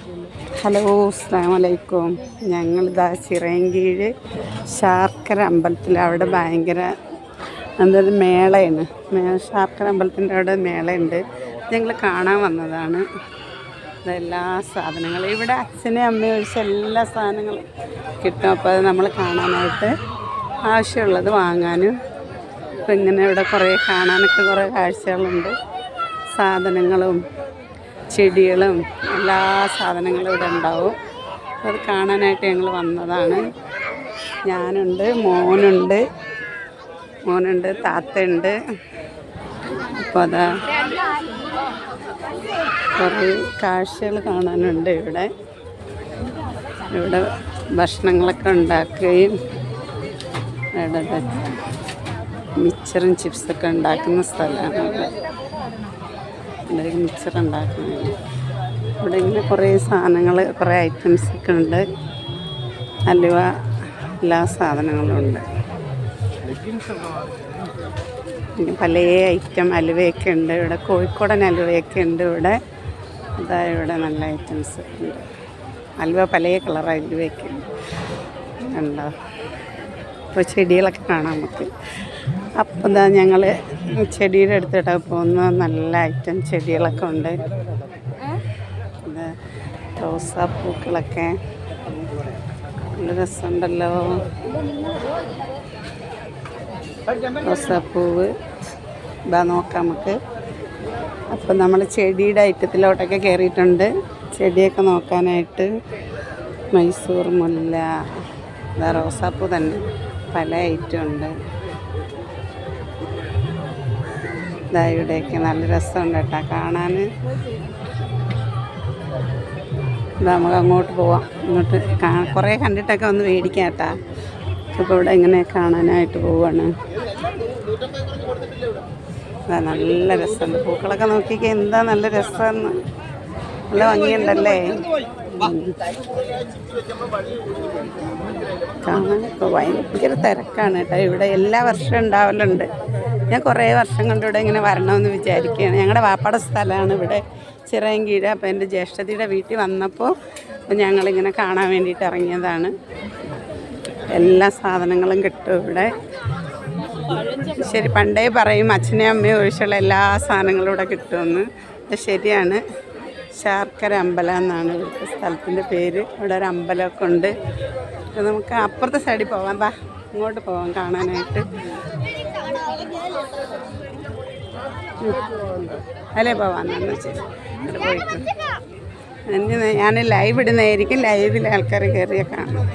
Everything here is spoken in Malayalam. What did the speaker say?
ഹലോ, അസ്സലാമു അലൈക്കും. ഞങ്ങളിതാ ചിറയൻകീഴ് ശാർക്കര അമ്പലത്തിൽ അവിടെ ഭയങ്കര മേളയാണ്. ശാർക്കര അമ്പലത്തിൻ്റെ അവിടെ മേളയുണ്ട്. ഞങ്ങൾ കാണാൻ വന്നതാണ്. ഇതെല്ലാ സാധനങ്ങളും ഇവിടെ അച്ഛനെയും അമ്മയും ഒഴിച്ച് എല്ലാ സാധനങ്ങളും കിട്ടും. അപ്പോൾ അത് നമ്മൾ കാണാനായിട്ട് ആവശ്യമുള്ളത് വാങ്ങാനും ഇപ്പം ഇങ്ങനെ ഇവിടെ കുറേ കാണാനൊക്കെ കുറേ കാഴ്ചകളുണ്ട്. സാധനങ്ങളും ചെടികളും എല്ലാ സാധനങ്ങളും ഇവിടെ ഉണ്ടാവും. അത് കാണാനായിട്ട് ഞങ്ങൾ വന്നതാണ്. ഞാനുണ്ട്, മോനുണ്ട്, താത്തയുണ്ട്. അപ്പോൾ അതാ കുറേ കാഴ്ചകൾ കാണാനുണ്ട്. ഇവിടെ ഭക്ഷണങ്ങളൊക്കെ ഉണ്ടാക്കുകയും ഇവിടെ മിച്ചറും ചിപ്സൊക്കെ ഉണ്ടാക്കുന്ന സ്ഥലമാണ്. ഇവിടെ മിച്ചർ ഉണ്ടാക്കുന്നത്. ഇവിടെ ഇങ്ങനെ കുറേ സാധനങ്ങൾ, കുറേ ഐറ്റംസൊക്കെ ഉണ്ട്. ഹലുവ, എല്ലാ സാധനങ്ങളും ഉണ്ട്. പിന്നെ പല ഐറ്റം ഹലുവയൊക്കെ ഉണ്ട്. ഇവിടെ കോഴിക്കോടൻ ഹലുവയൊക്കെ ഉണ്ട്. ഇവിടെ നല്ല ഐറ്റംസ് ഉണ്ട്. ഹലുവ പല കളർ ഹലുവയൊക്കെ ഉണ്ടോ. അപ്പോൾ ചെടികളൊക്കെ കാണാം നമുക്ക്. അപ്പോൾ ഇതാ ഞങ്ങൾ ചെടിയുടെ അടുത്തിട്ട് പോകുന്ന നല്ല ഐറ്റം ചെടികളൊക്കെ ഉണ്ട്. ഇത് റോസാപ്പൂക്കളൊക്കെ നല്ല രസമുണ്ടല്ലോ. റോസാപ്പൂവ് ഇതാ നോക്കാം നമുക്ക്. അപ്പം നമ്മൾ ചെടിയുടെ ഐറ്റത്തിലോട്ടൊക്കെ കയറിയിട്ടുണ്ട്. ചെടിയൊക്കെ നോക്കാനായിട്ട് മൈസൂർ മുല്ല, ഇതാ റോസാപ്പൂ തന്നെ പല ഐറ്റം ഉണ്ട്. ഇതാ ഇവിടെയൊക്കെ നല്ല രസമുണ്ട് കേട്ടോ കാണാൻ. നമുക്ക് അങ്ങോട്ട് പോവാം. ഇങ്ങോട്ട് കുറേ കണ്ടിട്ടൊക്കെ ഒന്ന് മേടിക്കാം കേട്ടോ. അപ്പോൾ ഇവിടെ ഇങ്ങനെ കാണാനായിട്ട് പോവാണ്. നല്ല രസമുണ്ട്. പൂക്കളൊക്കെ നോക്കിയൊക്കെ എന്താ നല്ല രസമെന്ന്. നല്ല ഭംഗിയുണ്ടല്ലേ കാണാനൊക്കെ. ഭയങ്കര തിരക്കാണ് കേട്ടോ. ഇവിടെ എല്ലാ വർഷവും ഉണ്ടാവലുണ്ട്. ഞാൻ കുറേ വർഷം കൊണ്ട് ഇവിടെ ഇങ്ങനെ വരണമെന്ന് വിചാരിക്കുകയാണ്. ഞങ്ങളുടെ വാപ്പാടെ സ്ഥലമാണ് ഇവിടെ ചിറയൻകീഴ്. അപ്പോൾ എൻ്റെ ജ്യേഷ്ഠത്തിയുടെ വീട്ടിൽ വന്നപ്പോൾ ഞങ്ങളിങ്ങനെ കാണാൻ വേണ്ടിയിട്ട് ഇറങ്ങിയതാണ്. എല്ലാ സാധനങ്ങളും കിട്ടും ഇവിടെ. ശരി, പണ്ടേ പറയും അച്ഛനെയും അമ്മയും ഒഴിച്ചുള്ള എല്ലാ സാധനങ്ങളും ഇവിടെ കിട്ടുമെന്ന്. അത് ശരിയാണ്. ശാർക്കര അമ്പലം എന്നാണ് ഇവിടുത്തെ സ്ഥലത്തിൻ്റെ പേര്. ഇവിടെ ഒരു അമ്പലമൊക്കെ ഉണ്ട്. നമുക്ക് അപ്പുറത്തെ സൈഡിൽ പോകാം. ഇങ്ങോട്ട് പോകാം കാണാനായിട്ട്. അല്ലേ പോവാന്ന് ശരി. അവിടെ പോയിട്ട് ഞാൻ ലൈവ് ഇടുന്നതായിരിക്കും. ലൈവിൽ ആൾക്കാർ കയറിയ കാണാം.